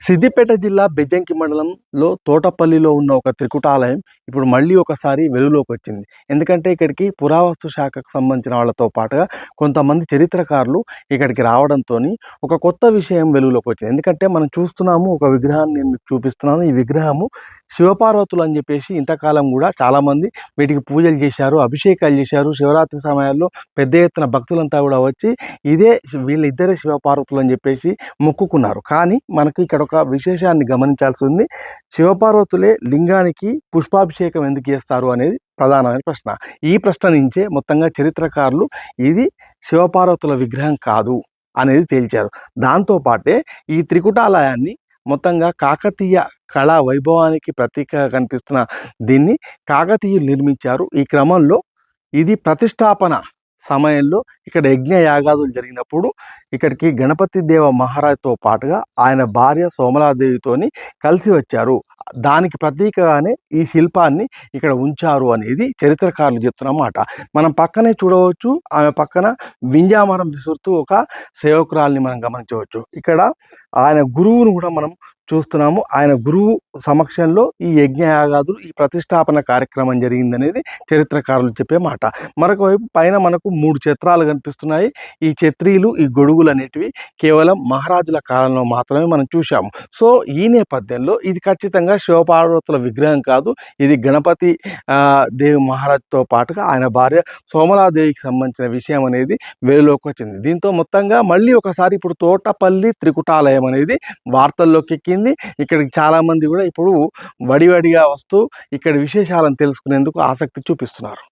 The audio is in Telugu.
సిద్దిపేట జిల్లా బెజ్జంకి మండలంలో తోటపల్లిలో ఉన్న ఒక త్రికుటాలయం ఇప్పుడు మళ్ళీ ఒకసారి వెలుగులోకి వచ్చింది. ఎందుకంటే ఇక్కడికి పురావస్తు శాఖకు సంబంధించిన వాళ్ళతో పాటుగా కొంతమంది చరిత్రకారులు ఇక్కడికి రావడంతోని ఒక కొత్త విషయం వెలుగులోకి వచ్చింది. ఎందుకంటే మనం చూస్తున్నాము, ఒక విగ్రహాన్ని నేను మీకు చూపిస్తున్నాను. ఈ విగ్రహము శివపార్వతులు అని చెప్పేసి ఇంతకాలం కూడా చాలామంది వీటికి పూజలు చేశారు, అభిషేకాలు చేశారు. శివరాత్రి సమయాల్లో పెద్ద ఎత్తున భక్తులంతా కూడా వచ్చి ఇదే వీళ్ళిద్దరే శివపార్వతులు అని చెప్పేసి మొక్కుకున్నారు. కానీ మనకి ఇక్కడ ఒక విశేషాన్ని గమనించాల్సి ఉంది. శివపార్వతులే లింగానికి పుష్పాభిషేకం ఎందుకు చేస్తారు అనేది ప్రధానమైన ప్రశ్న. ఈ ప్రశ్న నుంచే మొత్తంగా చరిత్రకారులు ఇది శివపార్వతుల విగ్రహం కాదు అనేది తేల్చారు. దాంతోపాటే ఈ త్రికుటాలయాన్ని మొత్తంగా కాకతీయ కళా వైభవానికి ప్రతీకగా కనిపిస్తున్న దీన్ని కాకతీయులు నిర్మించారు. ఈ క్రమంలో ఇది ప్రతిష్టాపన సమయంలో ఇక్కడ యజ్ఞ యాగాదులు జరిగినప్పుడు ఇక్కడికి గణపతి దేవ మహారాజ్తో పాటుగా ఆయన భార్య సోమలాదేవితోని కలిసి వచ్చారు. దానికి ప్రతీకగానే ఈ శిల్పాన్ని ఇక్కడ ఉంచారు అనేది చరిత్రకారులు చెప్తున్నమాట. మనం పక్కనే చూడవచ్చు, ఆమె పక్కన వింజామరం విసురుతూ ఒక సేవకురాల్ని మనం గమనించవచ్చు. ఇక్కడ ఆయన గురువును కూడా మనం చూస్తున్నాము. ఆయన గురువు సమక్షంలో ఈ యజ్ఞయాగాదులు, ఈ ప్రతిష్టాపన కార్యక్రమం జరిగిందనేది చరిత్రకారులు చెప్పే మాట. మరొక వైపు పైన మనకు 3 ఛత్రాలు కనిపిస్తున్నాయి. ఈ ఛత్రీలు, ఈ గొడుగులు అనేటివి కేవలం మహారాజుల కాలంలో మాత్రమే మనం చూసాము. సో ఈ నేపథ్యంలో ఇది ఖచ్చితంగా శివపార్వతుల విగ్రహం కాదు, ఇది గణపతి దేవి మహారాజుతో పాటుగా ఆయన భార్య సోమలాదేవికి సంబంధించిన విషయం అనేది వెలుగులోకి వచ్చింది. దీంతో మొత్తంగా మళ్ళీ ఒకసారి ఇప్పుడు తోటపల్లి త్రికుటాలయం అనేది వార్తల్లోకి ఎక్కింది. ఇక్కడికి చాలామంది కూడా ఇప్పుడు వడివడిగా వస్తూ ఇక్కడ విశేషాలను తెలుసుకునేందుకు ఆసక్తి చూపిస్తున్నారు.